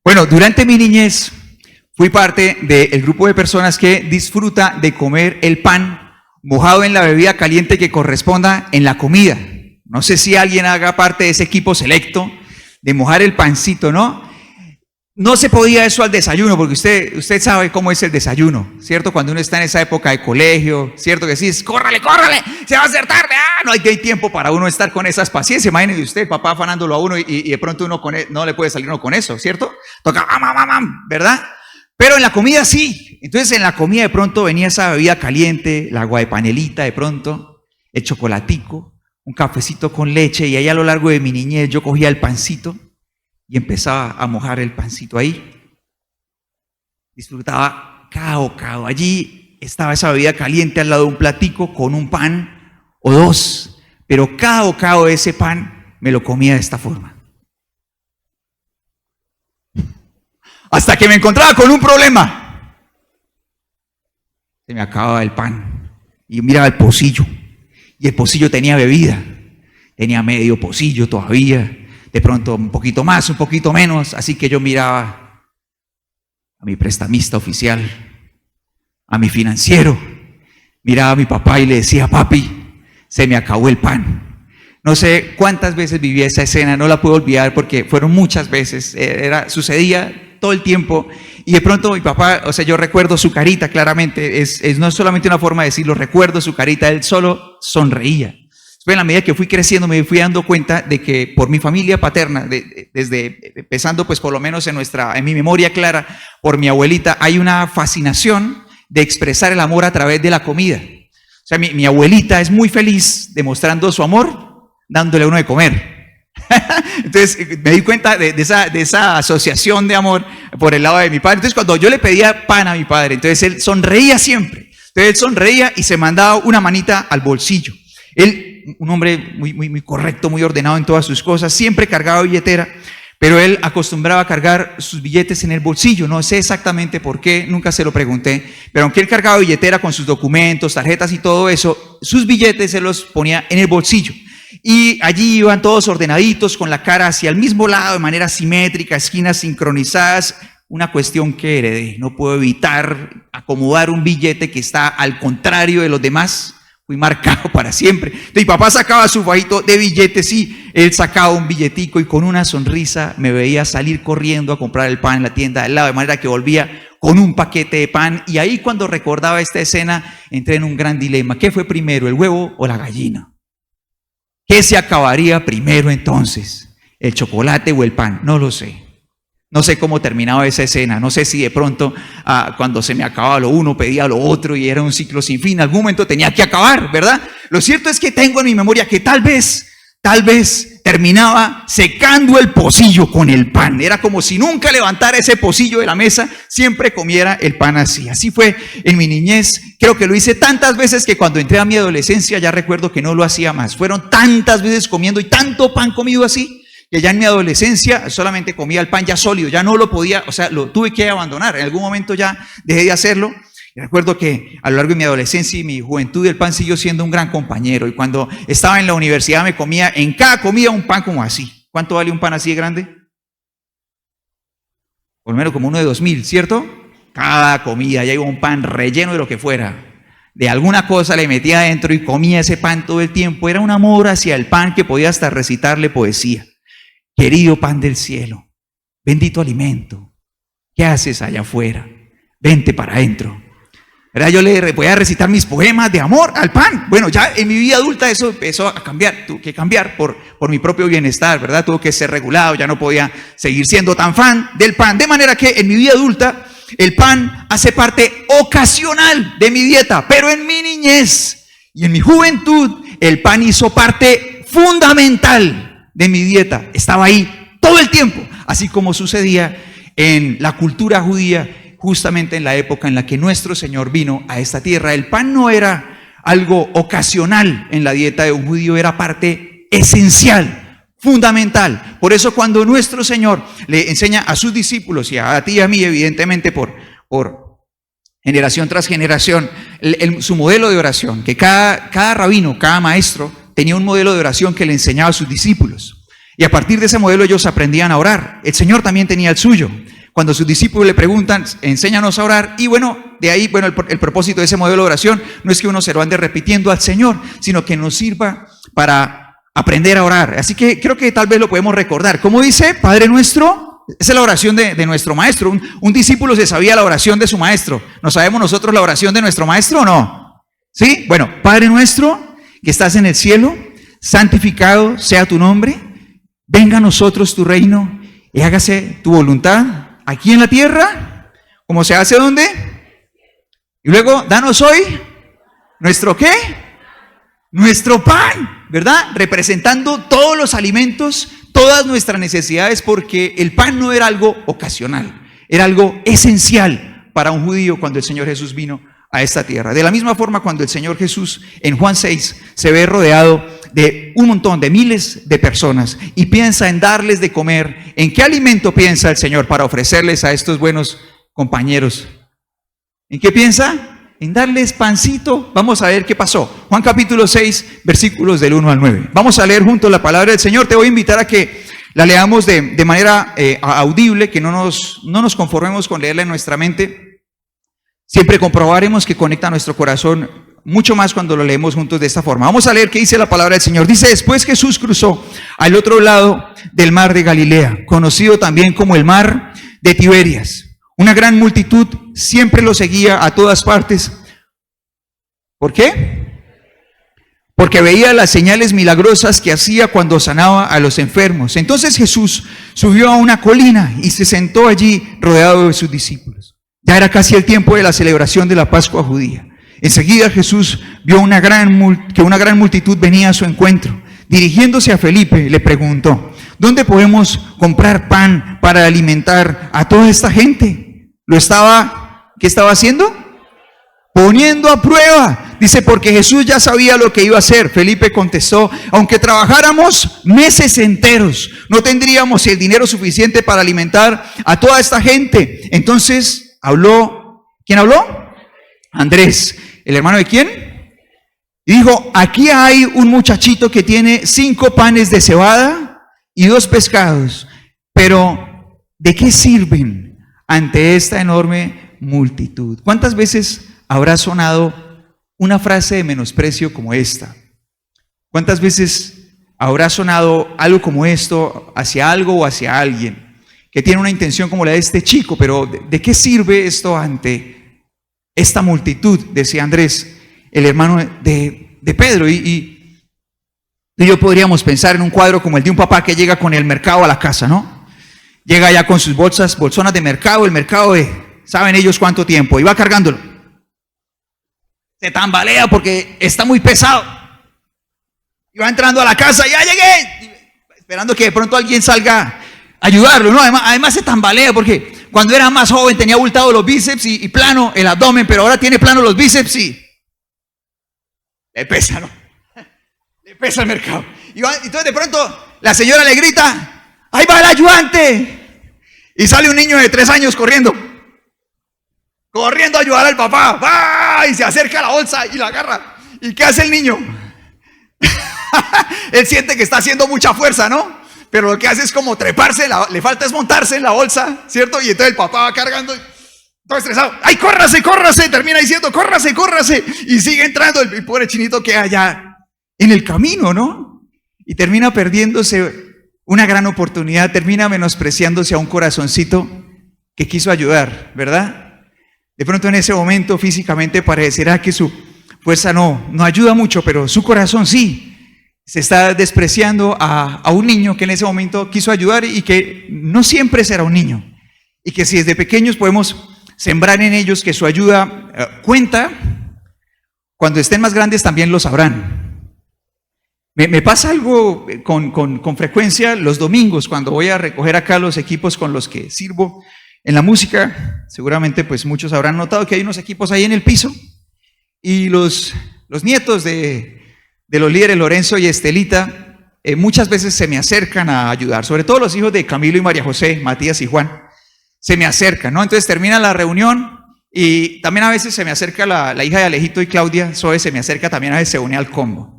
Bueno, durante mi niñez fui parte del grupo de personas que disfruta de comer el pan mojado en la bebida caliente que corresponda en la comida. No sé si alguien haga parte de ese equipo selecto de mojar el pancito, ¿no? No se podía eso al desayuno, porque usted sabe cómo es el desayuno, ¿cierto? Cuando uno está en esa época de colegio, ¿cierto? Que decís, córrale, se va a hacer tarde, no hay tiempo para uno estar con esas paciencias. Imagínese usted, el papá afanándolo a uno y de pronto uno no le puede salir uno con eso, ¿cierto? Toca, ¿verdad? Pero en la comida sí. Entonces en la comida de pronto venía esa bebida caliente, el agua de panelita de pronto, el chocolatico, un cafecito con leche, y ahí a lo largo de mi niñez yo cogía el pancito y empezaba a mojar el pancito ahí. Disfrutaba cada bocado. Allí estaba esa bebida caliente al lado de un platico con un pan o dos, pero cada bocado de ese pan me lo comía de esta forma. Hasta que me encontraba con un problema. Se me acababa el pan y miraba el pocillo, y el pocillo tenía bebida, tenía medio pocillo todavía, de pronto un poquito más, un poquito menos, así que yo miraba a mi prestamista oficial, a mi financiero, miraba a mi papá y le decía: papi, se me acabó el pan. No sé cuántas veces viví esa escena, no la puedo olvidar porque fueron muchas veces, sucedía todo el tiempo, y de pronto mi papá, o sea, yo recuerdo su carita claramente, no es solamente una forma de decirlo, recuerdo su carita, él solo sonreía. En la medida que fui creciendo me fui dando cuenta de que por mi familia paterna, desde empezando pues por lo menos en mi memoria clara, por mi abuelita, hay una fascinación de expresar el amor a través de la comida. O sea, mi abuelita es muy feliz demostrando su amor dándole a uno de comer. Entonces me di cuenta de esa asociación de amor por el lado de mi padre. Entonces cuando yo le pedía pan a mi padre, entonces él sonreía siempre. Entonces él sonreía y se mandaba una manita al bolsillo. Él, un hombre muy correcto, muy ordenado en todas sus cosas, siempre cargaba billetera, pero él acostumbraba a cargar sus billetes en el bolsillo. No sé exactamente por qué, nunca se lo pregunté, pero aunque él cargaba billetera con sus documentos, tarjetas y todo eso, sus billetes se los ponía en el bolsillo. Y allí iban todos ordenaditos, con la cara hacia el mismo lado, de manera simétrica, esquinas sincronizadas. Una cuestión que heredé, no puedo evitar acomodar un billete que está al contrario de los demás. Fui marcado para siempre. Entonces, mi papá sacaba su fajito de billetes y él sacaba un billetico y con una sonrisa me veía salir corriendo a comprar el pan en la tienda al lado, de manera que volvía con un paquete de pan. Y ahí, cuando recordaba esta escena, entré en un gran dilema. ¿Qué fue primero, el huevo o la gallina? ¿Qué se acabaría primero entonces? ¿El chocolate o el pan? No lo sé. No sé cómo terminaba esa escena, no sé si de pronto cuando se me acababa lo uno pedía lo otro y era un ciclo sin fin, en algún momento tenía que acabar, ¿verdad? Lo cierto es que tengo en mi memoria que tal vez terminaba secando el pocillo con el pan. Era como si nunca levantara ese pocillo de la mesa, siempre comiera el pan así. Así fue en mi niñez. Creo que lo hice tantas veces que cuando entré a mi adolescencia ya recuerdo que no lo hacía más. Fueron tantas veces comiendo y tanto pan comido así, que ya en mi adolescencia solamente comía el pan ya sólido, ya no lo podía, o sea, lo tuve que abandonar. En algún momento ya dejé de hacerlo. Y recuerdo que a lo largo de mi adolescencia y mi juventud el pan siguió siendo un gran compañero. Y cuando estaba en la universidad me comía en cada comida un pan como así. ¿Cuánto vale un pan así de grande? Por lo menos como uno de 2,000, ¿cierto? Cada comida ya iba un pan relleno de lo que fuera. De alguna cosa le metía adentro y comía ese pan todo el tiempo. Era un amor hacia el pan que podía hasta recitarle poesía. Querido pan del cielo, bendito alimento, ¿qué haces allá afuera? Vente para adentro. ¿Verdad? Yo le podía recitar mis poemas de amor al pan. Bueno, ya en mi vida adulta eso empezó a cambiar, tuve que cambiar por mi propio bienestar, ¿verdad? Tuvo que ser regulado, ya no podía seguir siendo tan fan del pan. De manera que en mi vida adulta el pan hace parte ocasional de mi dieta, pero en mi niñez y en mi juventud el pan hizo parte fundamental de mi dieta. Estaba ahí todo el tiempo, así como sucedía en la cultura judía, justamente en la época en la que nuestro Señor vino a esta tierra. El pan no era algo ocasional en la dieta de un judío, era parte esencial, fundamental. Por eso cuando nuestro Señor le enseña a sus discípulos y a ti y a mí, evidentemente por generación tras generación, su modelo de oración, que cada rabino, cada maestro tenía un modelo de oración que le enseñaba a sus discípulos. Y a partir de ese modelo ellos aprendían a orar. El Señor también tenía el suyo. cuando sus discípulos le preguntan, enséñanos a orar, y bueno, de ahí, bueno, el propósito de ese modelo de oración no es que uno se lo ande repitiendo al Señor, sino que nos sirva para aprender a orar. Así que creo que tal vez lo podemos recordar. ¿Cómo dice? Padre nuestro, esa es la oración de nuestro maestro. Un discípulo se sabía la oración de su maestro. ¿No sabemos nosotros la oración de nuestro maestro o no? ¿Sí? Bueno, Padre nuestro, que estás en el cielo, santificado sea tu nombre, venga a nosotros tu reino y hágase tu voluntad aquí en la tierra, como se hace ¿dónde? Y luego, danos hoy nuestro ¿qué? Nuestro pan, ¿verdad? Representando todos los alimentos, todas nuestras necesidades, porque el pan no era algo ocasional, era algo esencial para un judío cuando el Señor Jesús vino a esta tierra. De la misma forma, cuando el Señor Jesús en Juan 6 se ve rodeado de un montón de miles de personas y piensa en darles de comer, ¿en qué alimento piensa el Señor para ofrecerles a estos buenos compañeros? ¿En qué piensa? En darles pancito. Vamos a ver qué pasó. Juan capítulo 6, versículos del 1 al 9. Vamos a leer juntos la palabra del Señor. Te voy a invitar a que la leamos de manera audible, que no nos conformemos con leerla en nuestra mente. Siempre comprobaremos que conecta nuestro corazón mucho más cuando lo leemos juntos de esta forma. Vamos a leer qué dice la palabra del Señor. Dice: después Jesús cruzó al otro lado del mar de Galilea, conocido también como el mar de Tiberias. Una gran multitud siempre lo seguía a todas partes. ¿Por qué? Porque veía las señales milagrosas que hacía cuando sanaba a los enfermos. Entonces Jesús subió a una colina y se sentó allí rodeado de sus discípulos. Ya era casi el tiempo de la celebración de la Pascua judía. Enseguida Jesús vio que una gran multitud venía a su encuentro. Dirigiéndose a Felipe, le preguntó: ¿dónde podemos comprar pan para alimentar a toda esta gente? ¿Qué estaba haciendo? Poniendo a prueba. Dice, porque Jesús ya sabía lo que iba a hacer. Felipe contestó: aunque trabajáramos meses enteros, no tendríamos el dinero suficiente para alimentar a toda esta gente. Entonces habló, ¿quién habló? Andrés, ¿el hermano de quién? Y dijo: aquí hay un muchachito que tiene 5 panes de cebada y 2 pescados, pero ¿de qué sirven ante esta enorme multitud? ¿Cuántas veces habrá sonado una frase de menosprecio como esta? ¿Cuántas veces habrá sonado algo como esto hacia algo o hacia alguien que tiene una intención como la de este chico? Pero ¿de qué sirve esto ante esta multitud? Decía Andrés, el hermano de Pedro. Y yo podríamos pensar en un cuadro como el de un papá que llega con el mercado a la casa, ¿no? Llega ya con sus bolsonas de mercado, el mercado de saben ellos cuánto tiempo, y va cargándolo. Se tambalea porque está muy pesado. Y va entrando a la casa: ya llegué, esperando que de pronto alguien salga a ayudarlo, ¿no? Además se tambalea porque cuando era más joven tenía abultado los bíceps y plano el abdomen, pero ahora tiene plano los bíceps y le pesa, ¿no? Le pesa el mercado. Y entonces de pronto la señora le grita: ¡ahí va el ayudante! Y sale un niño de 3 años corriendo a ayudar al papá. ¡Va! Y se acerca a la bolsa y la agarra. ¿Y qué hace el niño? Él siente que está haciendo mucha fuerza, ¿no? Pero lo que hace es como treparse, le falta es montarse en la bolsa, ¿cierto? Y entonces el papá va cargando, todo estresado. ¡Ay, córrase, córrase! Termina diciendo: córrase, córrase. Y sigue entrando, el pobre chinito queda allá en el camino, ¿no? Y termina perdiéndose una gran oportunidad, termina menospreciándose a un corazoncito que quiso ayudar, ¿verdad? De pronto en ese momento físicamente parecerá que su fuerza no ayuda mucho, pero su corazón sí. Se está despreciando a un niño que en ese momento quiso ayudar y que no siempre será un niño. Y que si desde pequeños podemos sembrar en ellos que su ayuda cuenta, cuando estén más grandes también lo sabrán. Me pasa algo con frecuencia los domingos cuando voy a recoger acá los equipos con los que sirvo en la música. Seguramente pues muchos habrán notado que hay unos equipos ahí en el piso y los nietos de los líderes Lorenzo y Estelita muchas veces se me acercan a ayudar, sobre todo los hijos de Camilo y María José, Matías y Juan, se me acercan, ¿no? Entonces termina la reunión y también a veces se me acerca la hija de Alejito y Claudia, Zoe, se me acerca también, a veces se une al combo.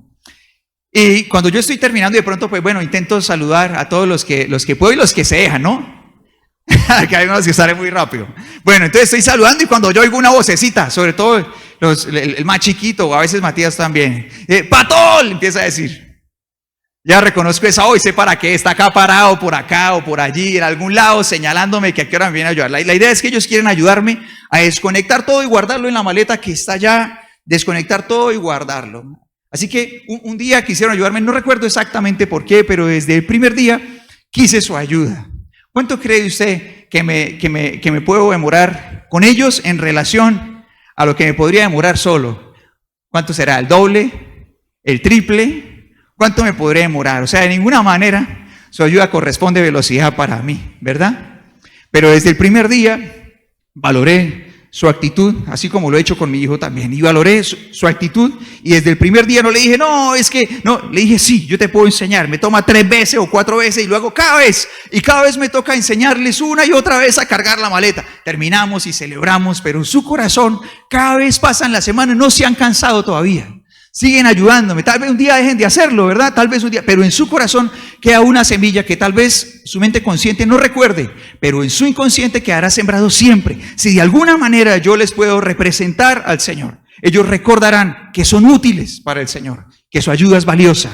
Y cuando yo estoy terminando y de pronto, pues bueno, intento saludar a todos los que puedo y los que se dejan, ¿no? Que hay unos que salen muy rápido. Bueno, entonces estoy saludando y cuando yo oigo una vocecita, sobre todo el más chiquito, o a veces Matías también, ¡Patol! Empieza a decir. Ya reconozco esa voz, sé para qué, está acá parado, por acá o por allí, en algún lado, señalándome que a qué hora me viene a ayudar. La idea es que ellos quieren ayudarme a desconectar todo y guardarlo en la maleta que está allá, desconectar todo y guardarlo. Así que un día quisieron ayudarme, no recuerdo exactamente por qué, pero desde el primer día quise su ayuda. ¿Cuánto cree usted que me puedo demorar con ellos en relación a lo que me podría demorar solo? ¿Cuánto será? ¿El doble? ¿El triple? ¿Cuánto me podré demorar? O sea, de ninguna manera su ayuda corresponde velocidad para mí, ¿verdad? Pero desde el primer día valoré su actitud, así como lo he hecho con mi hijo también, y valoré su actitud, y desde el primer día no le dije, no, es que, no, le dije, sí, yo te puedo enseñar, me toma 3 veces o 4 veces, y luego cada vez me toca enseñarles una y otra vez a cargar la maleta. Terminamos y celebramos, pero en su corazón, cada vez pasan las semanas, no se han cansado todavía. Siguen ayudándome, tal vez un día dejen de hacerlo, ¿verdad? Tal vez un día, pero en su corazón queda una semilla que tal vez su mente consciente no recuerde, pero en su inconsciente quedará sembrado siempre. Si de alguna manera yo les puedo representar al Señor, ellos recordarán que son útiles para el Señor, que su ayuda es valiosa.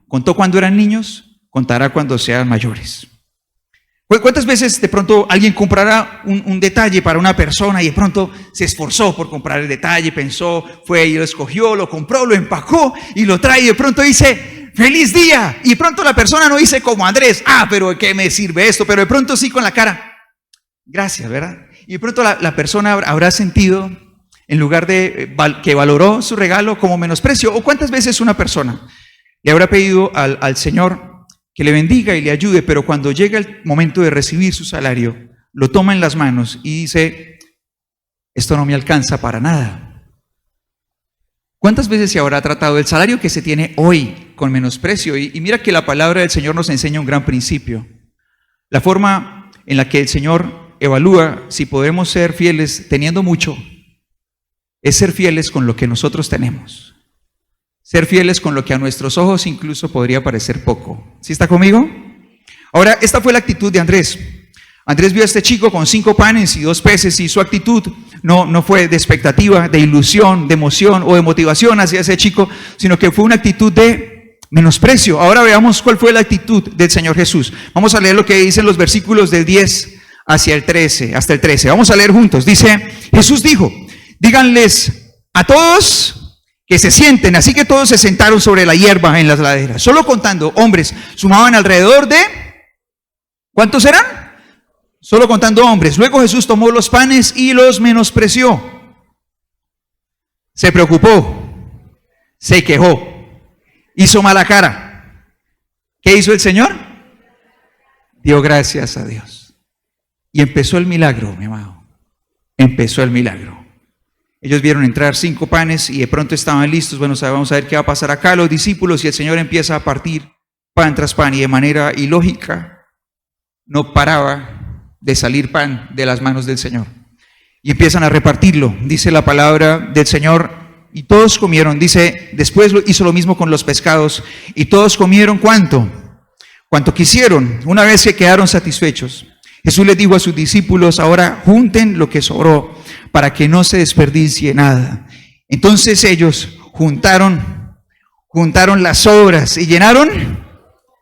Contó cuando eran niños, contará cuando sean mayores. ¿Cuántas veces de pronto alguien comprará un detalle para una persona y de pronto se esforzó por comprar el detalle, pensó, fue y lo escogió, lo compró, lo empacó y lo trae y de pronto dice, ¡feliz día! Y de pronto la persona no dice como Andrés, pero ¿de qué me sirve esto? Pero de pronto sí con la cara, gracias, ¿verdad? Y de pronto la persona habrá sentido, en lugar de que valoró su regalo como menosprecio. ¿O cuántas veces una persona le habrá pedido al Señor que le bendiga y le ayude, pero cuando llega el momento de recibir su salario, lo toma en las manos y dice, esto no me alcanza para nada? ¿Cuántas veces se habrá tratado el salario que se tiene hoy con menosprecio? Y mira que la palabra del Señor nos enseña un gran principio. La forma en la que el Señor evalúa si podemos ser fieles teniendo mucho, es ser fieles con lo que nosotros tenemos. Ser fieles con lo que a nuestros ojos incluso podría parecer poco. ¿Sí está conmigo? Ahora, esta fue la actitud de Andrés. Andrés vio a este chico con 5 panes y 2 peces y su actitud no fue de expectativa, de ilusión, de emoción o de motivación hacia ese chico, sino que fue una actitud de menosprecio. Ahora veamos cuál fue la actitud del Señor Jesús. Vamos a leer lo que dicen los versículos del 10 hasta el 13. Vamos a leer juntos. Dice, Jesús dijo, díganles a todos que se sienten. Así que todos se sentaron sobre la hierba en las laderas. Solo contando hombres sumaban alrededor de, ¿cuántos eran? Solo contando hombres. Luego Jesús tomó los panes y los menospreció. Se preocupó, se quejó, hizo mala cara. ¿Qué hizo el Señor? Dio gracias a Dios. Y empezó el milagro, mi amado. Empezó el milagro. Ellos vieron entrar 5 panes y de pronto estaban listos. Bueno, vamos a ver qué va a pasar acá. Los discípulos, y el Señor empieza a partir pan tras pan, y de manera ilógica no paraba de salir pan de las manos del Señor. Y empiezan a repartirlo. Dice la palabra del Señor, y todos comieron. Dice, después hizo lo mismo con los pescados, y todos comieron ¿cuánto? Cuanto quisieron, una vez que quedaron satisfechos. Jesús les dijo a sus discípulos, ahora junten lo que sobró, para que no se desperdicie nada. Entonces ellos juntaron las sobras y llenaron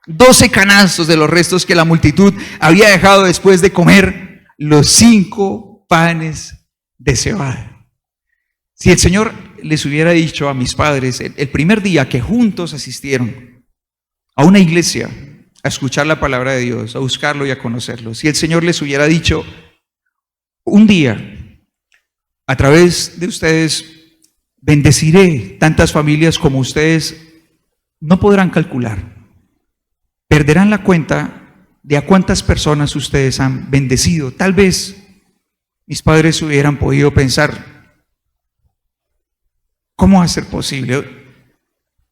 12 canastos de los restos que la multitud había dejado después de comer los 5 panes de cebada. Si el Señor les hubiera dicho a mis padres el primer día que juntos asistieron a una iglesia a escuchar la palabra de Dios, a buscarlo y a conocerlo, si el Señor les hubiera dicho un día, a través de ustedes bendeciré tantas familias como ustedes no podrán calcular, perderán la cuenta de a cuántas personas ustedes han bendecido. Tal vez mis padres hubieran podido pensar, ¿cómo va a ser posible?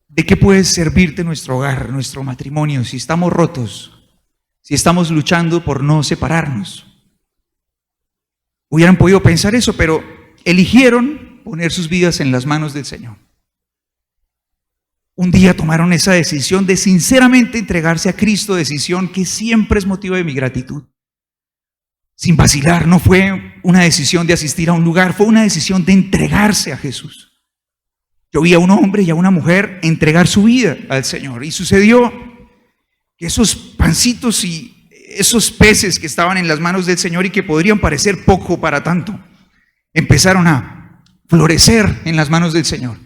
¿De qué puede servirte nuestro hogar, nuestro matrimonio, si estamos rotos, si estamos luchando por no separarnos? Hubieran podido pensar eso, pero eligieron poner sus vidas en las manos del Señor. Un día tomaron esa decisión de sinceramente entregarse a Cristo, decisión que siempre es motivo de mi gratitud. sin vacilar. No fue una decisión de asistir a un lugar, fue una decisión de entregarse a Jesús. Yo vi a un hombre y a una mujer entregar su vida al Señor, y sucedió que esos pancitos y esos peces que estaban en las manos del Señor y que podrían parecer poco para tanto, empezaron a florecer en las manos del Señor.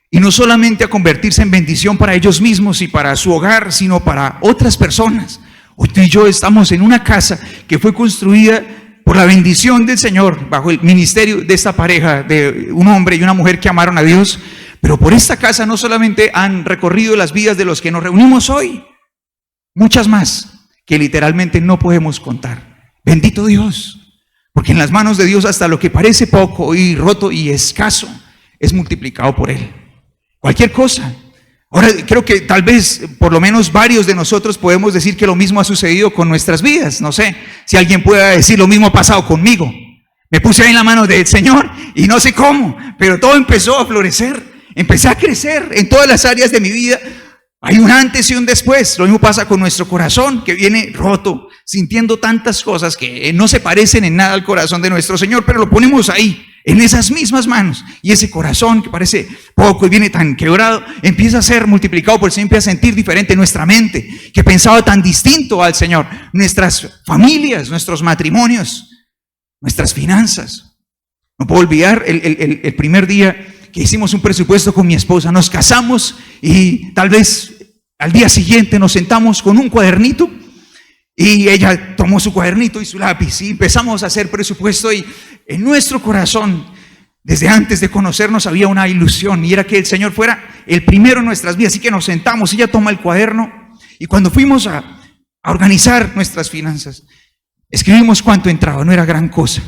Y no solamente a convertirse en bendición para ellos mismos y para su hogar, sino para otras personas. Hoy tú y yo estamos en una casa que fue construida por la bendición del Señor, bajo el ministerio de esta pareja, de un hombre y una mujer que amaron a Dios. Pero por esta casa no solamente han recorrido las vidas de los que nos reunimos hoy, muchas más que literalmente no podemos contar. Bendito Dios, porque en las manos de Dios hasta lo que parece poco y roto y escaso es multiplicado por Él. Cualquier cosa. Ahora creo que tal vez por lo menos varios de nosotros podemos decir que lo mismo ha sucedido con nuestras vidas. No sé si alguien pueda decir lo mismo ha pasado conmigo. Me puse ahí en la mano del Señor y no sé cómo, pero todo empezó a florecer. Empecé a crecer en todas las áreas de mi vida. Hay un antes y un después. Lo mismo pasa con nuestro corazón, que viene roto, sintiendo tantas cosas que no se parecen en nada al corazón de nuestro Señor, pero lo ponemos ahí, en esas mismas manos. Y ese corazón que parece poco y viene tan quebrado, empieza a ser multiplicado por el Señor, empieza a sentir diferente nuestra mente, que pensaba tan distinto al Señor. Nuestras familias, nuestros matrimonios, nuestras finanzas. No puedo olvidar el primer día que hicimos un presupuesto con mi esposa. Nos casamos y tal vez al día siguiente nos sentamos con un cuadernito y ella tomó su cuadernito y su lápiz y empezamos a hacer presupuesto, y en nuestro corazón, desde antes de conocernos, había una ilusión, y era que el Señor fuera el primero en nuestras vidas. Así que nos sentamos, ella toma el cuaderno, y cuando fuimos a organizar nuestras finanzas, escribimos cuánto entraba. No era gran cosa,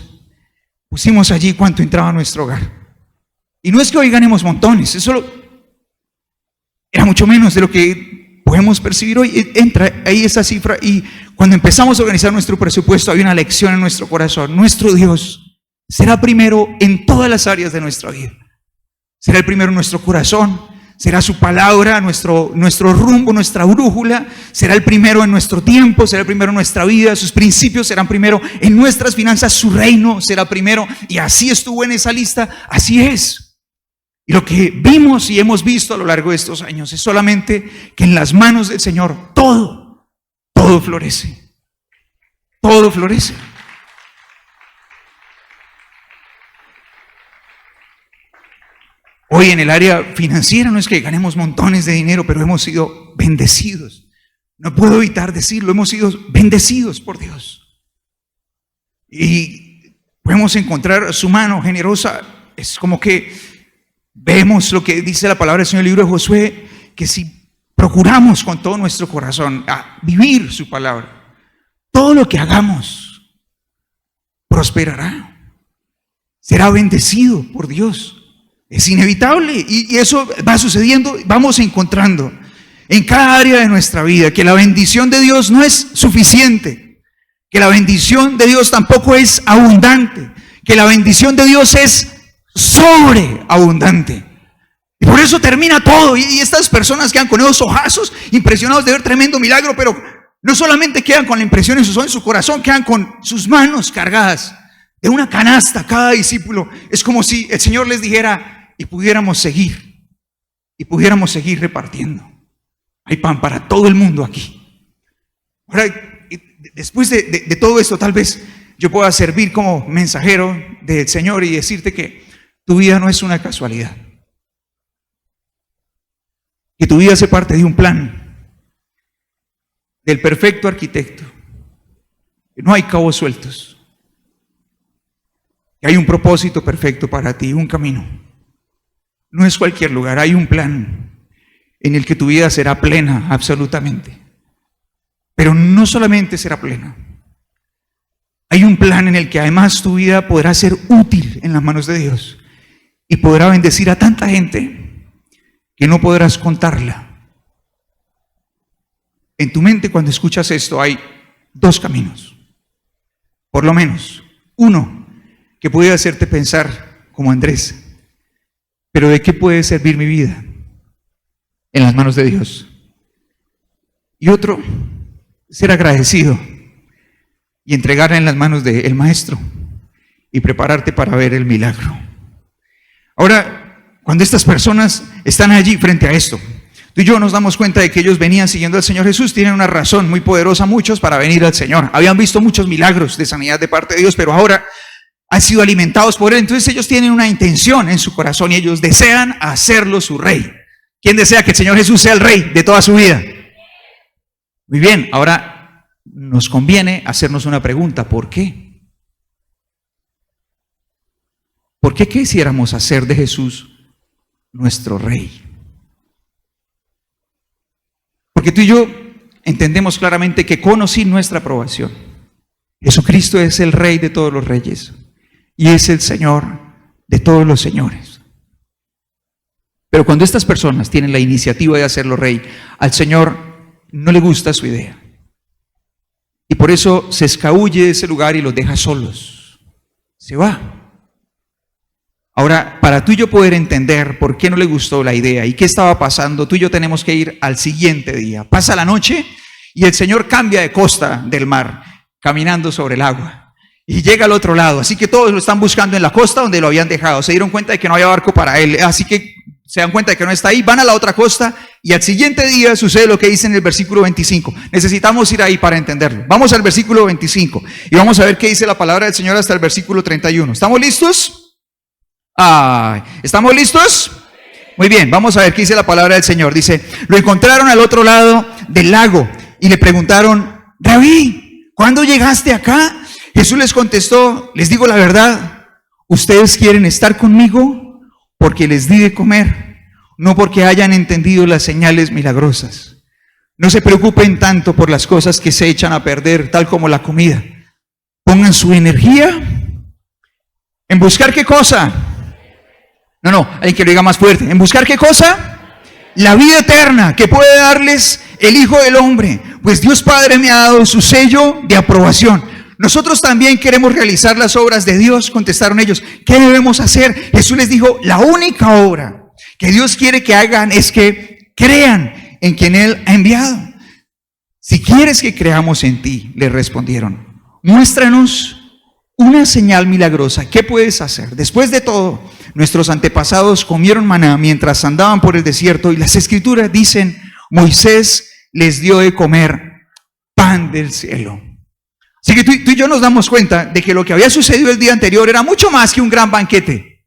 pusimos allí cuánto entraba a nuestro hogar. Y no es que hoy ganemos montones, eso era mucho menos de lo que podemos percibir hoy. Entra ahí esa cifra, y cuando empezamos a organizar nuestro presupuesto había una lección en nuestro corazón. Nuestro Dios será primero en todas las áreas de nuestra vida. Será el primero en nuestro corazón, será su palabra, nuestro rumbo, nuestra brújula. Será el primero en nuestro tiempo, será el primero en nuestra vida. Sus principios serán primero en nuestras finanzas, su reino será primero. Y así estuvo en esa lista, así es. Y lo que vimos y hemos visto a lo largo de estos años es solamente que en las manos del Señor todo florece. Todo florece. Hoy en el área financiera no es que ganemos montones de dinero, pero hemos sido bendecidos. No puedo evitar decirlo, hemos sido bendecidos por Dios. Y podemos encontrar su mano generosa. Es como que vemos lo que dice la palabra del Señor en el libro de Josué, que si procuramos con todo nuestro corazón a vivir su palabra, todo lo que hagamos prosperará, será bendecido por Dios. Es inevitable, y eso va sucediendo. Vamos encontrando en cada área de nuestra vida que la bendición de Dios no es suficiente, que la bendición de Dios tampoco es abundante, que la bendición de Dios es sobreabundante. Y por eso termina todo. Y estas personas quedan con esos ojazos, impresionados de ver tremendo milagro, pero no solamente quedan con la impresión en su corazón, quedan con sus manos cargadas de una canasta. Cada discípulo es como si el Señor les dijera: y pudiéramos seguir repartiendo. Hay pan para todo el mundo aquí. Ahora, después de todo esto, tal vez yo pueda servir como mensajero del Señor y decirte que tu vida no es una casualidad, que tu vida hace parte de un plan del perfecto arquitecto, que no hay cabos sueltos, que hay un propósito perfecto para ti, un camino. No es cualquier lugar, hay un plan en el que tu vida será plena absolutamente. Pero no solamente será plena, hay un plan en el que además tu vida podrá ser útil en las manos de Dios y podrá bendecir a tanta gente que no podrás contarla. En tu mente, cuando escuchas esto, hay dos caminos, por lo menos. Uno, que puede hacerte pensar como Andrés: ¿pero de qué puede servir mi vida en las manos de Dios? Y otro, ser agradecido y entregarla en las manos del maestro y prepararte para ver el milagro. Ahora, cuando estas personas están allí frente a esto, tú y yo nos damos cuenta de que ellos venían siguiendo al Señor Jesús. Tienen una razón muy poderosa muchos para venir al Señor. Habían visto muchos milagros de sanidad de parte de Dios, pero ahora han sido alimentados por Él. Entonces ellos tienen una intención en su corazón y ellos desean hacerlo su rey. ¿Quién desea que el Señor Jesús sea el rey de toda su vida? Muy bien, ahora nos conviene hacernos una pregunta. ¿Por qué? ¿Por qué quisiéramos hacer de Jesús nuestro rey? Porque tú y yo entendemos claramente que con o sin nuestra aprobación, Jesucristo es el Rey de todos los reyes y es el Señor de todos los señores. Pero cuando estas personas tienen la iniciativa de hacerlo Rey, al Señor no le gusta su idea. Y por eso se escabulle de ese lugar y los deja solos. Se va. Ahora, para tú y yo poder entender por qué no le gustó la idea y qué estaba pasando, tú y yo tenemos que ir al siguiente día. Pasa la noche y el Señor cambia de costa del mar, caminando sobre el agua, y llega al otro lado. Así que todos lo están buscando en la costa donde lo habían dejado. Se dieron cuenta de que no había barco para él, así que se dan cuenta de que no está ahí, van a la otra costa y al siguiente día sucede lo que dice en el versículo 25. Necesitamos ir ahí para entenderlo. Vamos al versículo 25 y vamos a ver qué dice la palabra del Señor hasta el versículo 31. ¿Estamos listos? ¿Estamos listos? Muy bien, vamos a ver qué dice la palabra del Señor. Dice, lo encontraron al otro lado del lago y le preguntaron, Rabí, ¿cuándo llegaste acá? Jesús les contestó, les digo la verdad, ustedes quieren estar conmigo porque les di de comer, no porque hayan entendido las señales milagrosas. No se preocupen tanto por las cosas que se echan a perder, tal como la comida. Pongan su energía en buscar ¿qué cosa? No, alguien que lo diga más fuerte. ¿En buscar qué cosa? La vida eterna que puede darles el Hijo del Hombre. Pues Dios Padre me ha dado su sello de aprobación. Nosotros también queremos realizar las obras de Dios, contestaron ellos. ¿Qué debemos hacer? Jesús les dijo, la única obra que Dios quiere que hagan es que crean en quien Él ha enviado. Si quieres que creamos en ti, le respondieron, muéstranos una señal milagrosa. ¿Qué puedes hacer? Después de todo, nuestros antepasados comieron maná mientras andaban por el desierto y las escrituras dicen, Moisés les dio de comer pan del cielo. Así que tú y yo nos damos cuenta de que lo que había sucedido el día anterior era mucho más que un gran banquete.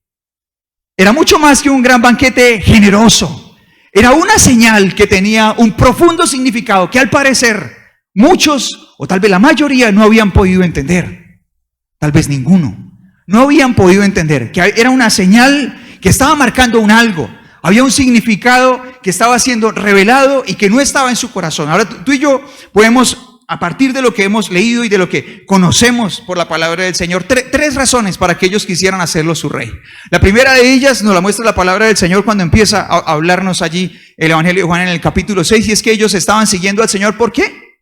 Era mucho más que un gran banquete generoso. Era una señal que tenía un profundo significado que al parecer muchos, o tal vez la mayoría, no habían podido entender. Tal vez ninguno. No habían podido entender que era una señal que estaba marcando un algo. Había un significado que estaba siendo revelado y que no estaba en su corazón. Ahora tú y yo podemos, a partir de lo que hemos leído y de lo que conocemos por la palabra del Señor, tres razones para que ellos quisieran hacerlo su rey. La primera de ellas nos la muestra la palabra del Señor cuando empieza a hablarnos allí el Evangelio de Juan en el capítulo 6, y es que ellos estaban siguiendo al Señor. ¿Por qué?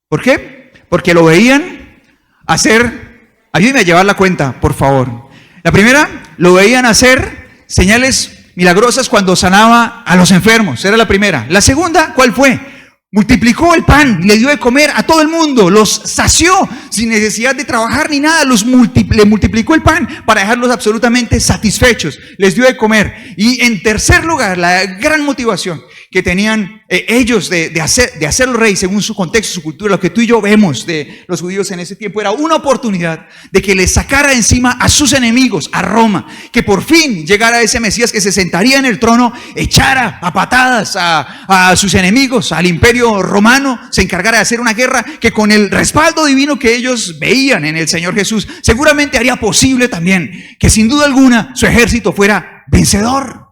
¿Por qué? Porque lo veían hacer, ayúdenme a llevar la cuenta, por favor. La primera, lo veían hacer señales milagrosas cuando sanaba a los enfermos, era la primera. La segunda, ¿cuál fue? Multiplicó el pan, le dio de comer a todo el mundo, los sació sin necesidad de trabajar ni nada, le multiplicó el pan para dejarlos absolutamente satisfechos, les dio de comer. Y en tercer lugar, la gran motivación que tenían ellos de hacerlo rey según su contexto, su cultura, lo que tú y yo vemos de los judíos en ese tiempo, era una oportunidad de que les sacara de encima a sus enemigos, a Roma, que por fin llegara ese Mesías que se sentaría en el trono, echara a patadas a sus enemigos, al imperio romano, se encargara de hacer una guerra que con el respaldo divino que ellos veían en el Señor Jesús, seguramente haría posible también que sin duda alguna su ejército fuera vencedor.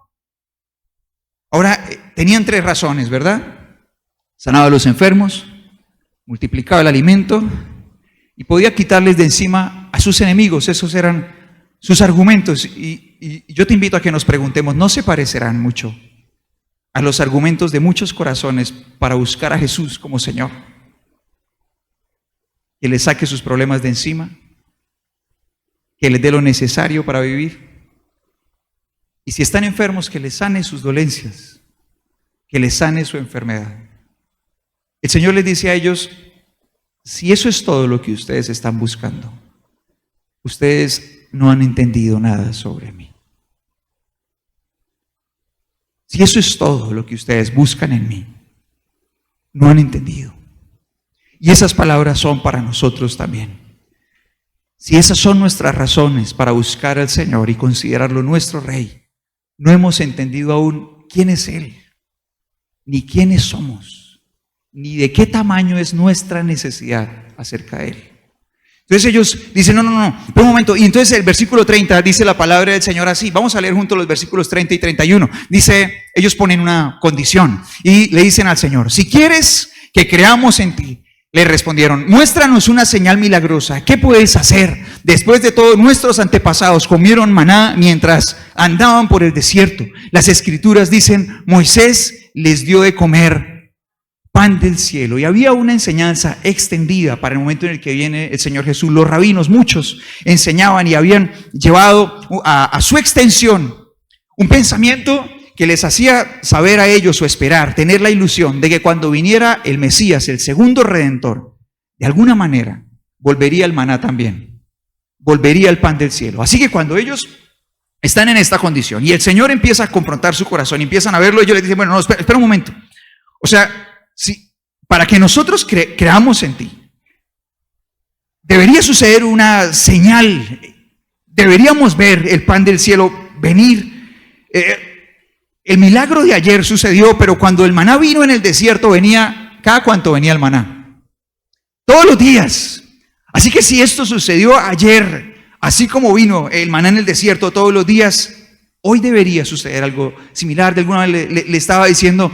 Ahora, tenían tres razones, ¿verdad? Sanaba a los enfermos, multiplicaba el alimento y podía quitarles de encima a sus enemigos. Esos eran sus argumentos. Y yo te invito a que nos preguntemos, ¿no se parecerán mucho a los argumentos de muchos corazones para buscar a Jesús como Señor? Que les saque sus problemas de encima, que les dé lo necesario para vivir. Y si están enfermos, que les sane sus dolencias, que les sane su enfermedad. El Señor les dice a ellos, si eso es todo lo que ustedes están buscando, ustedes no han entendido nada sobre mí. Si eso es todo lo que ustedes buscan en mí, no han entendido. Y esas palabras son para nosotros también. Si esas son nuestras razones para buscar al Señor y considerarlo nuestro Rey, no hemos entendido aún quién es Él, ni quiénes somos, ni de qué tamaño es nuestra necesidad acerca de Él. Entonces ellos dicen, no, por un momento. Y entonces el versículo 30 dice la palabra del Señor así. Vamos a leer juntos los versículos 30 y 31. Dice, ellos ponen una condición y le dicen al Señor, si quieres que creamos en ti, le respondieron, muéstranos una señal milagrosa. ¿Qué puedes hacer? Después de todo, nuestros antepasados comieron maná mientras andaban por el desierto. Las escrituras dicen, Moisés les dio de comer pan del cielo. Y había una enseñanza extendida para el momento en el que viene el Señor Jesús. Los rabinos, muchos, enseñaban y habían llevado a su extensión un pensamiento que les hacía saber a ellos o esperar, tener la ilusión de que cuando viniera el Mesías, el segundo Redentor, de alguna manera volvería el maná también, volvería el pan del cielo. Así que cuando ellos están en esta condición y el Señor empieza a confrontar su corazón y empiezan a verlo, ellos les dicen, bueno, no, espera un momento. O sea, si, para que nosotros creamos en ti, debería suceder una señal, deberíamos ver el pan del cielo venir. El milagro de ayer sucedió, pero cuando el maná vino en el desierto, venía, ¿cada cuánto venía el maná? Todos los días. Así que si esto sucedió ayer, así como vino el maná en el desierto todos los días, hoy debería suceder algo similar. De alguna manera le estaba diciendo,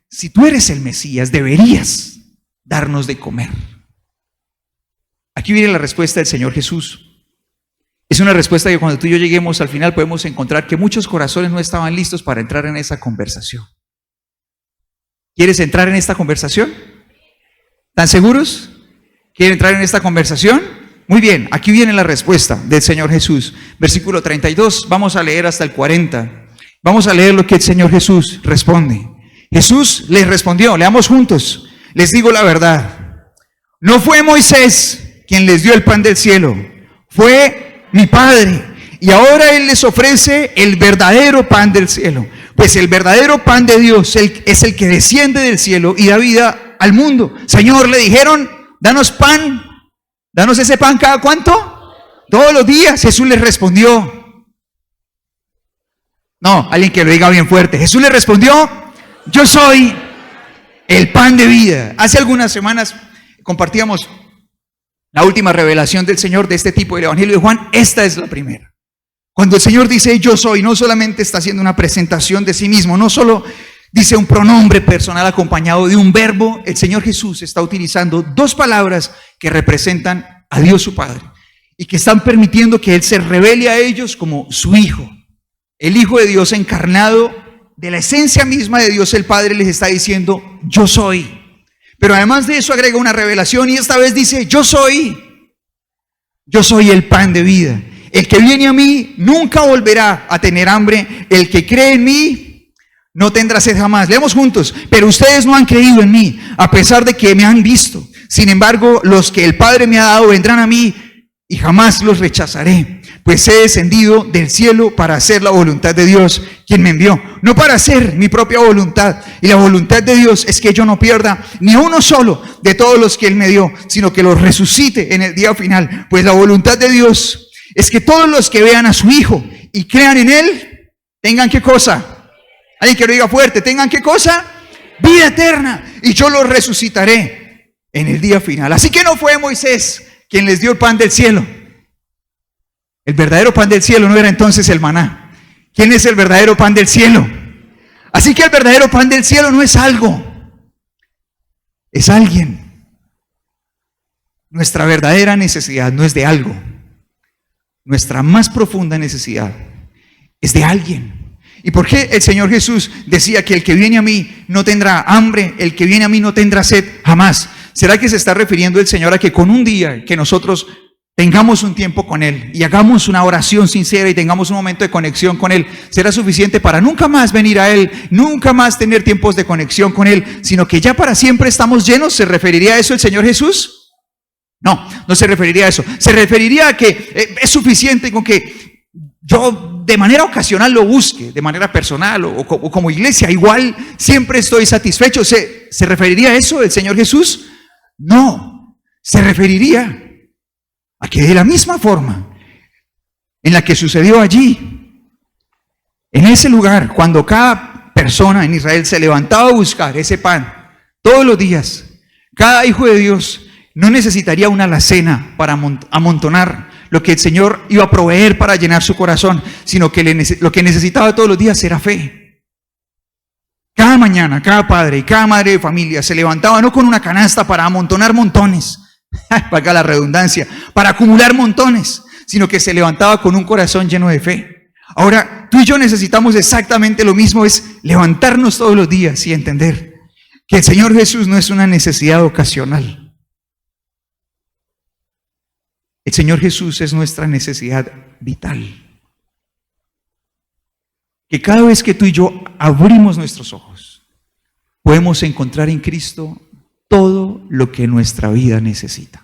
si tú eres el Mesías, deberías darnos de comer. Aquí viene la respuesta del Señor Jesús. Es una respuesta que cuando tú y yo lleguemos al final podemos encontrar que muchos corazones no estaban listos para entrar en esa conversación. ¿Quieres entrar en esta conversación? ¿Están seguros? ¿Quieren entrar en esta conversación? Muy bien, aquí viene la respuesta del Señor Jesús. Versículo 32, vamos a leer hasta el 40. Vamos a leer lo que el Señor Jesús responde. Jesús les respondió, leamos juntos. Les digo la verdad, no fue Moisés quien les dio el pan del cielo, fue mi Padre, y ahora Él les ofrece el verdadero pan del cielo. Pues el verdadero pan de Dios es el que desciende del cielo y da vida al mundo. Señor, le dijeron, danos pan, danos ese pan cada ¿cuánto? Todos los días. Jesús les respondió. No, alguien que lo diga bien fuerte. Jesús les respondió, yo soy el pan de vida. Hace algunas semanas compartíamos la última revelación del Señor de este tipo del Evangelio de Juan. Esta es la primera. Cuando el Señor dice yo soy, no solamente está haciendo una presentación de sí mismo, no solo dice un pronombre personal acompañado de un verbo. El Señor Jesús está utilizando dos palabras que representan a Dios su Padre y que están permitiendo que Él se revele a ellos como su Hijo. El Hijo de Dios encarnado, de la esencia misma de Dios el Padre, les está diciendo yo soy. Pero además de eso agrega una revelación y esta vez dice, yo soy el pan de vida. El que viene a mí nunca volverá a tener hambre. El que cree en mí no tendrá sed jamás. Leemos juntos. Pero ustedes no han creído en mí, a pesar de que me han visto. Sin embargo, los que el Padre me ha dado vendrán a mí y jamás los rechazaré. Pues he descendido del cielo para hacer la voluntad de Dios, quien me envió, no para hacer mi propia voluntad. Y la voluntad de Dios es que yo no pierda ni uno solo de todos los que Él me dio, sino que los resucite en el día final. Pues la voluntad de Dios es que todos los que vean a su Hijo y crean en Él, tengan ¿qué cosa? Alguien que lo diga fuerte, tengan ¿qué cosa? Vida eterna. Y yo los resucitaré en el día final. Así que no fue Moisés quien les dio el pan del cielo. El verdadero pan del cielo no era entonces el maná. ¿Quién es el verdadero pan del cielo? Así que el verdadero pan del cielo no es algo, es alguien. Nuestra verdadera necesidad no es de algo. Nuestra más profunda necesidad es de alguien. ¿Y por qué el Señor Jesús decía que el que viene a mí no tendrá hambre, el que viene a mí no tendrá sed jamás? ¿Será que se está refiriendo el Señor a que con un día que nosotros tengamos un tiempo con Él y hagamos una oración sincera y tengamos un momento de conexión con Él, será suficiente para nunca más venir a Él, nunca más tener tiempos de conexión con Él, sino que ya para siempre estamos llenos? ¿Se referiría a eso el Señor Jesús? No se referiría a eso. Se referiría a que es suficiente con que yo de manera ocasional lo busque, de manera personal o como iglesia, igual siempre estoy satisfecho. ¿Se referiría a eso el Señor Jesús? No, se referiría a que de la misma forma en la que sucedió allí, en ese lugar, cuando cada persona en Israel se levantaba a buscar ese pan todos los días, cada hijo de Dios no necesitaría una alacena para amontonar lo que el Señor iba a proveer para llenar su corazón, sino que lo que necesitaba todos los días era fe. Cada mañana, cada padre y cada madre de familia se levantaba no con una canasta para amontonar montones, valga la redundancia, para acumular montones, sino que se levantaba con un corazón lleno de fe. Ahora, tú y yo necesitamos exactamente lo mismo, es levantarnos todos los días y entender que el Señor Jesús no es una necesidad ocasional. El Señor Jesús es nuestra necesidad vital. Que cada vez que tú y yo abrimos nuestros ojos, podemos encontrar en Cristo todo lo que nuestra vida necesita.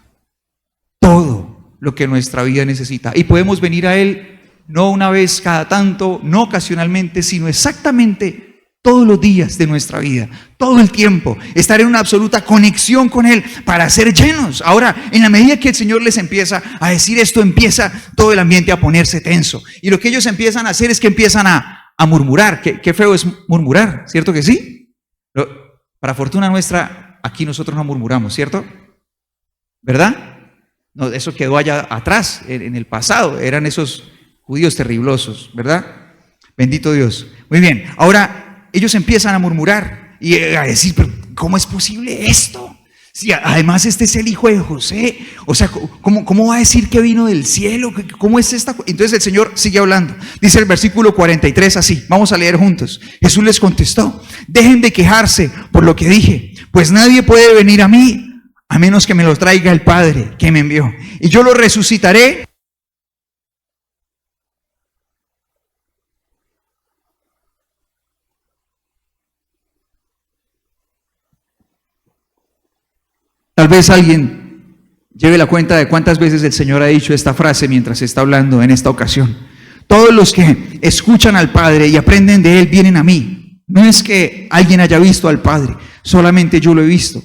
Todo lo que nuestra vida necesita. Y podemos venir a Él no una vez cada tanto, no ocasionalmente, sino exactamente todos los días de nuestra vida, todo el tiempo, estar en una absoluta conexión con Él para ser llenos. Ahora, en la medida que el Señor les empieza a decir esto, empieza todo el ambiente a ponerse tenso. Y lo que ellos empiezan a hacer es que empiezan a murmurar. Qué feo es murmurar, ¿cierto que sí? Para fortuna nuestra, aquí nosotros no murmuramos, ¿cierto? ¿Verdad? No, eso quedó allá atrás, en el pasado, eran esos judíos terriblosos, ¿verdad? Bendito Dios. Muy bien, ahora ellos empiezan a murmurar y a decir, pero ¿cómo es posible esto? Si además este es el hijo de José, o sea, ¿cómo va a decir que vino del cielo? ¿Cómo es esta? Entonces el Señor sigue hablando. Dice el versículo 43 así, vamos a leer juntos. Jesús les contestó, dejen de quejarse por lo que dije, pues nadie puede venir a mí a menos que me lo traiga el Padre que me envió. Y yo lo resucitaré. Tal vez alguien lleve la cuenta de cuántas veces el Señor ha dicho esta frase mientras está hablando en esta ocasión. Todos los que escuchan al Padre y aprenden de Él vienen a mí. No es que alguien haya visto al Padre, solamente yo lo he visto,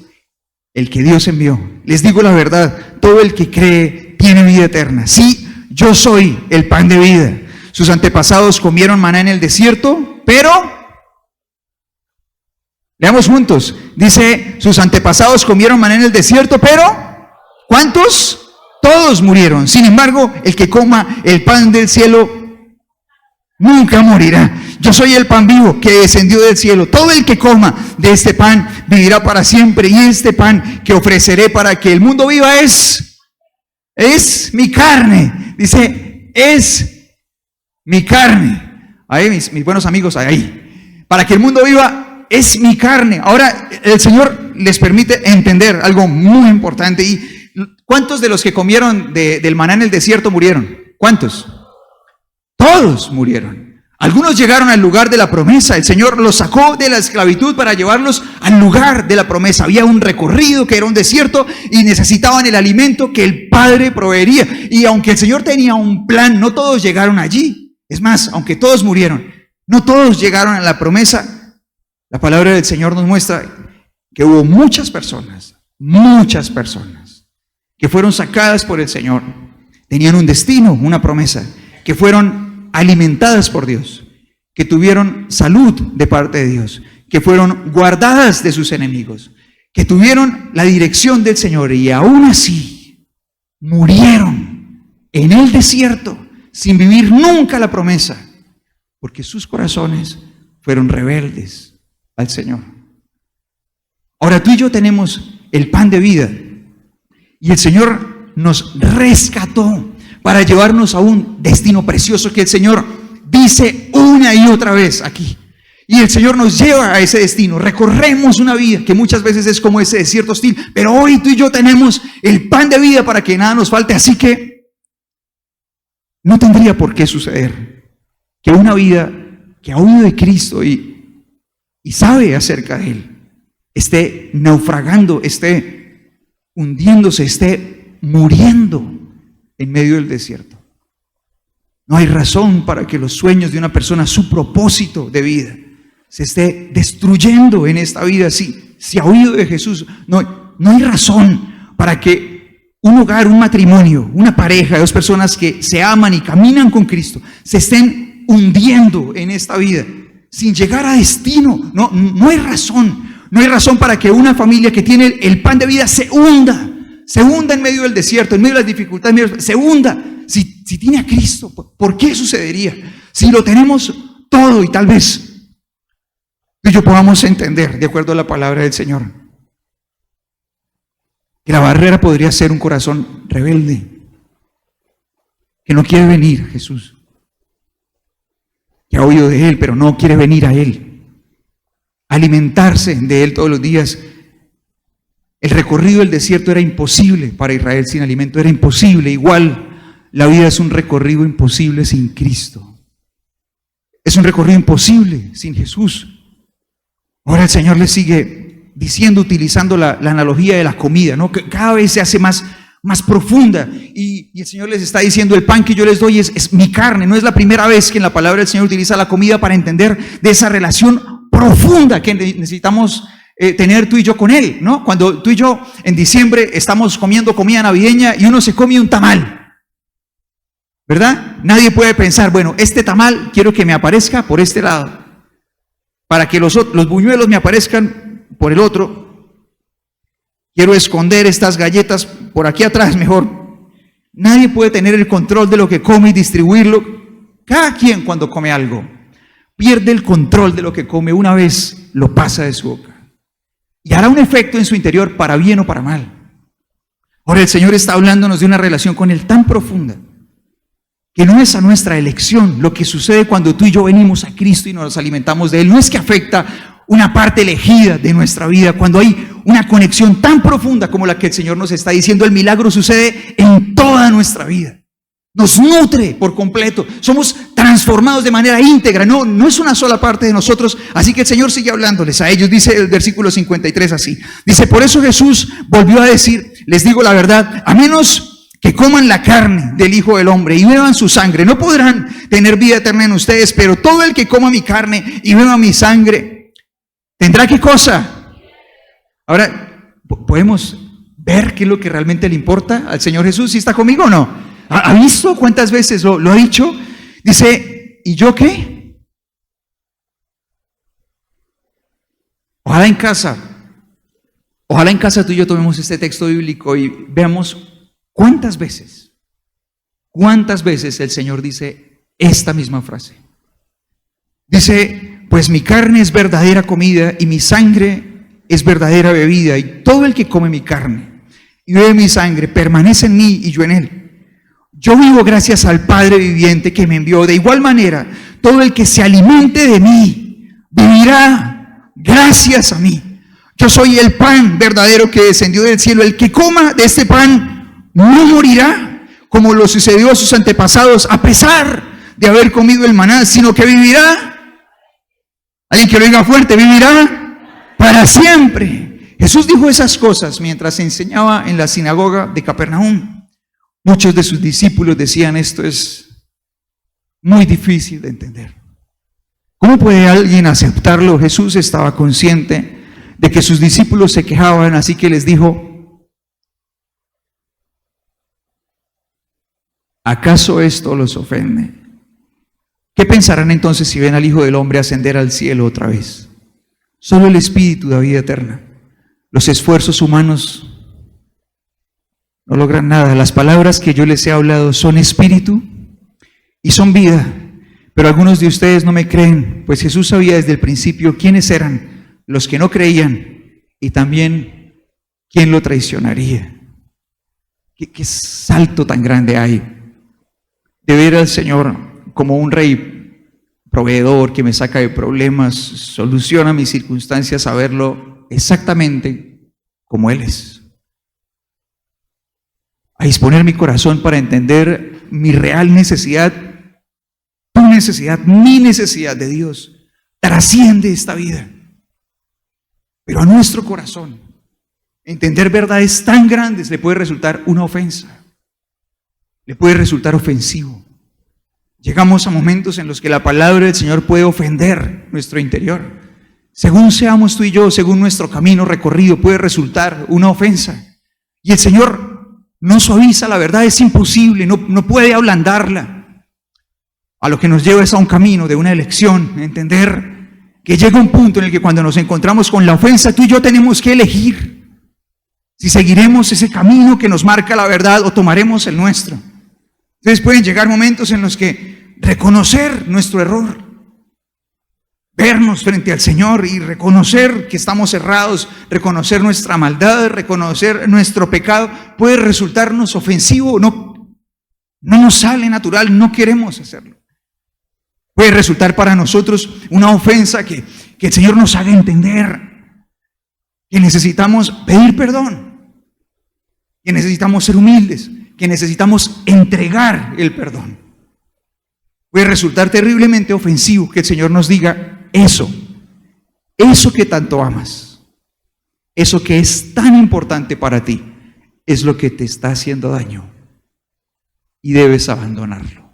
el que Dios envió. Les digo la verdad, todo el que cree tiene vida eterna. Sí, yo soy el pan de vida. Sus antepasados comieron maná en el desierto, pero... Leamos juntos. Dice, sus antepasados comieron maná en el desierto, pero ¿cuántos? Todos murieron. Sin embargo, el que coma el pan del cielo nunca morirá. Yo soy el pan vivo que descendió del cielo. Todo el que coma de este pan vivirá para siempre. Y este pan que ofreceré para que el mundo viva es mi carne. Dice, es mi carne. Ahí, mis buenos amigos, ahí. Para que el mundo viva es mi carne. Ahora el Señor les permite entender algo muy importante. ¿Y cuántos de los que comieron del maná en el desierto murieron? ¿Cuántos? Todos murieron. Algunos llegaron al lugar de la promesa. El Señor los sacó de la esclavitud para llevarlos al lugar de la promesa. Había un recorrido que era un desierto y necesitaban el alimento que el Padre proveería. Y aunque el Señor tenía un plan, no todos llegaron allí. Es más, aunque todos murieron, no todos llegaron a la promesa. La palabra del Señor nos muestra que hubo muchas personas que fueron sacadas por el Señor, tenían un destino, una promesa, que fueron alimentadas por Dios, que tuvieron salud de parte de Dios, que fueron guardadas de sus enemigos, que tuvieron la dirección del Señor y aún así murieron en el desierto sin vivir nunca la promesa, porque sus corazones fueron rebeldes al Señor. Ahora tú y yo tenemos el pan de vida y el Señor nos rescató para llevarnos a un destino precioso que el Señor dice una y otra vez aquí. Y el Señor nos lleva a ese destino. Recorremos una vida que muchas veces es como ese desierto hostil, pero hoy tú y yo tenemos el pan de vida para que nada nos falte. Así que no tendría por qué suceder que una vida que ha oído de Cristo y sabe acerca de Él, esté naufragando, esté hundiéndose, esté muriendo en medio del desierto. No hay razón para que los sueños de una persona, su propósito de vida, se esté destruyendo en esta vida. Si ha oído de Jesús, no hay razón para que un hogar, un matrimonio, una pareja, dos personas que se aman y caminan con Cristo, se estén hundiendo en esta vida sin llegar a destino. No hay razón. No hay razón para que una familia que tiene el pan de vida se hunda en medio del desierto, en medio de las dificultades, se hunda. Si tiene a Cristo, ¿por qué sucedería? Si lo tenemos todo, y tal vez tú y yo podamos entender, de acuerdo a la palabra del Señor, que la barrera podría ser un corazón rebelde, que no quiere venir a Jesús, que ha oído de Él, pero no quiere venir a Él, alimentarse de Él todos los días. El recorrido del desierto era imposible para Israel sin alimento, era imposible. Igual, la vida es un recorrido imposible sin Cristo. Es un recorrido imposible sin Jesús. Ahora el Señor le sigue diciendo, utilizando la analogía de la comida, ¿no? Que cada vez se hace más profunda. Y el Señor les está diciendo, el pan que yo les doy es mi carne. No es la primera vez que en la palabra del Señor utiliza la comida para entender de esa relación profunda que necesitamos tener tú y yo con Él, ¿no? Cuando tú y yo en diciembre estamos comiendo comida navideña y uno se come un tamal, ¿verdad? Nadie puede pensar, bueno, este tamal quiero que me aparezca por este lado, para que los buñuelos me aparezcan por el otro. Quiero esconder estas galletas por aquí atrás mejor. Nadie puede tener el control de lo que come y distribuirlo. Cada quien, cuando come algo, pierde el control de lo que come una vez lo pasa de su boca. Y hará un efecto en su interior, para bien o para mal. Ahora el Señor está hablándonos de una relación con Él tan profunda, que no es a nuestra elección lo que sucede cuando tú y yo venimos a Cristo y nos alimentamos de Él. No es que afecta una parte elegida de nuestra vida. Cuando hay una conexión tan profunda como la que el Señor nos está diciendo, el milagro sucede en toda nuestra vida. Nos nutre por completo, somos transformados de manera íntegra, no es una sola parte de nosotros. Así que el Señor sigue hablándoles a ellos, dice el versículo 53 así, dice, por eso Jesús volvió a decir, les digo la verdad, a menos que coman la carne del Hijo del Hombre y beban su sangre, no podrán tener vida eterna en ustedes, pero todo el que coma mi carne y beba mi sangre, ¿tendrá qué cosa? Ahora, ¿podemos ver qué es lo que realmente le importa al Señor Jesús? ¿Si está conmigo o no? ¿Ha visto cuántas veces lo ha dicho? Dice, ¿y yo qué? Ojalá en casa tú y yo tomemos este texto bíblico y veamos cuántas veces el Señor dice esta misma frase. Dice, pues mi carne es verdadera comida y mi sangre es verdadera bebida, y todo el que come mi carne y bebe mi sangre permanece en mí y yo en él. Yo vivo gracias al Padre viviente que me envió. De igual manera, todo el que se alimente de mí vivirá gracias a mí. Yo soy el pan verdadero que descendió del cielo. El que coma de este pan no morirá, como lo sucedió a sus antepasados, a pesar de haber comido el maná, sino que vivirá. Alguien que lo diga fuerte, vivirá para siempre. Jesús dijo esas cosas mientras enseñaba en la sinagoga de Capernaum. Muchos de sus discípulos decían, esto es muy difícil de entender. ¿Cómo puede alguien aceptarlo? Jesús estaba consciente de que sus discípulos se quejaban, así que les dijo, ¿acaso esto los ofende? ¿Qué pensarán entonces si ven al Hijo del Hombre ascender al cielo otra vez? Solo el Espíritu da vida eterna. Los esfuerzos humanos no logran nada. Las palabras que yo les he hablado son espíritu y son vida, pero algunos de ustedes no me creen, pues Jesús sabía desde el principio quiénes eran los que no creían y también quién lo traicionaría. ¿Qué salto tan grande hay de ver al Señor como un rey proveedor que me saca de problemas, soluciona mis circunstancias, a verlo exactamente como Él es? A disponer mi corazón para entender mi real necesidad, tu necesidad, mi necesidad de Dios, trasciende esta vida. Pero a nuestro corazón entender verdades tan grandes le puede resultar una ofensa, le puede resultar ofensivo. Llegamos a momentos en los que la palabra del Señor puede ofender nuestro interior. Según seamos tú y yo, según nuestro camino recorrido, puede resultar una ofensa. Y el Señor no suaviza la verdad, es imposible, no puede ablandarla. A lo que nos lleva es a un camino de una elección, entender que llega un punto en el que cuando nos encontramos con la ofensa, tú y yo tenemos que elegir si seguiremos ese camino que nos marca la verdad o tomaremos el nuestro. Entonces pueden llegar momentos en los que reconocer nuestro error, vernos frente al Señor y reconocer que estamos errados, reconocer nuestra maldad, reconocer nuestro pecado, puede resultarnos ofensivo, no nos sale natural, no queremos hacerlo. Puede resultar para nosotros una ofensa que el Señor nos haga entender que necesitamos pedir perdón, que necesitamos ser humildes, que necesitamos entregar el perdón. Puede resultar terriblemente ofensivo que el Señor nos diga eso que tanto amas, eso que es tan importante para ti, es lo que te está haciendo daño y debes abandonarlo.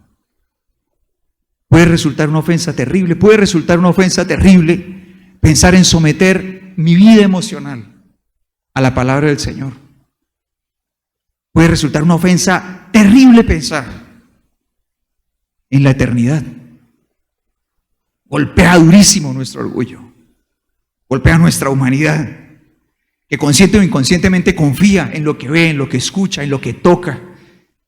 Puede resultar una ofensa terrible, puede resultar una ofensa terrible pensar en someter mi vida emocional a la palabra del Señor. Puede resultar una ofensa terrible pensar en la eternidad. Golpea durísimo nuestro orgullo, golpea nuestra humanidad, que consciente o inconscientemente confía en lo que ve, en lo que escucha, en lo que toca,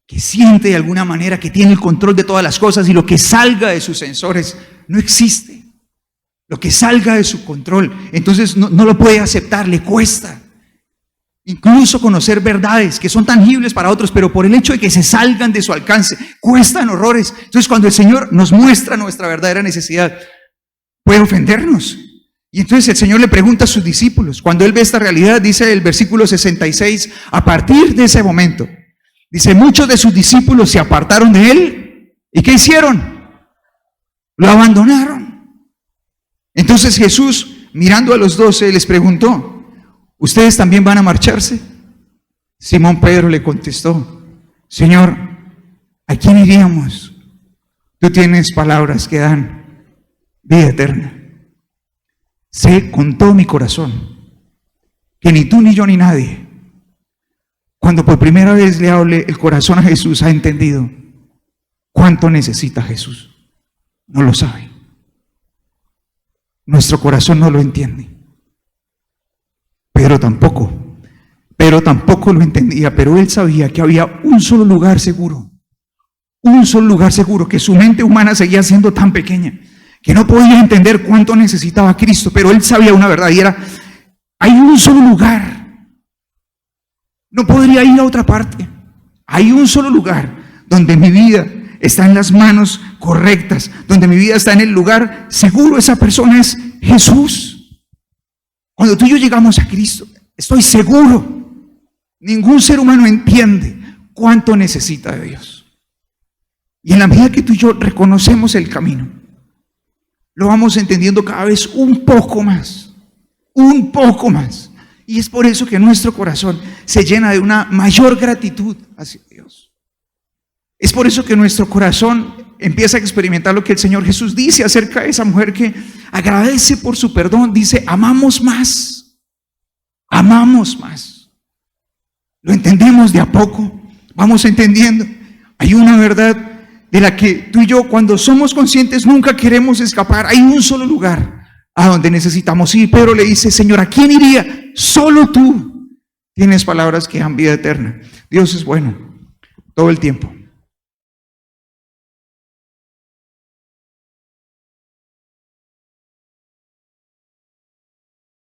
que siente de alguna manera que tiene el control de todas las cosas y lo que salga de sus sensores no existe. Lo que salga de su control, entonces no lo puede aceptar, le cuesta. Incluso conocer verdades que son tangibles para otros, pero por el hecho de que se salgan de su alcance, cuestan horrores. Entonces cuando el Señor nos muestra nuestra verdadera necesidad, puede ofendernos. Y entonces el Señor le pregunta a sus discípulos, cuando Él ve esta realidad, dice el versículo 66, a partir de ese momento, dice, muchos de sus discípulos se apartaron de Él, ¿y qué hicieron? Lo abandonaron. Entonces Jesús, mirando a los 12, les preguntó, ¿ustedes también van a marcharse? Simón Pedro le contestó, Señor, ¿a quién iríamos? Tú tienes palabras que dan vida eterna. Sé con todo mi corazón que ni tú, ni yo, ni nadie, cuando por primera vez le hable el corazón a Jesús, ha entendido cuánto necesita Jesús. No lo sabe. Nuestro corazón no lo entiende. Pedro tampoco lo entendía, pero él sabía que había un solo lugar seguro, que su mente humana seguía siendo tan pequeña, que no podía entender cuánto necesitaba a Cristo, pero él sabía una verdad y era, hay un solo lugar, no podría ir a otra parte, hay un solo lugar donde mi vida está en las manos correctas, donde mi vida está en el lugar seguro. Esa persona es Jesús. Cuando tú y yo llegamos a Cristo, estoy seguro, ningún ser humano entiende cuánto necesita de Dios. Y en la medida que tú y yo reconocemos el camino, lo vamos entendiendo cada vez un poco más. Y es por eso que nuestro corazón se llena de una mayor gratitud hacia Dios. Es por eso que nuestro corazón empieza a experimentar lo que el Señor Jesús dice acerca de esa mujer que agradece por su perdón. Dice, amamos más. Lo entendemos de a poco, vamos entendiendo. Hay una verdad de la que tú y yo, cuando somos conscientes, nunca queremos escapar. Hay un solo lugar a donde necesitamos ir. Pedro le dice, Señor, ¿a quién iría? Solo tú tienes palabras que dan vida eterna. Dios es bueno todo el tiempo.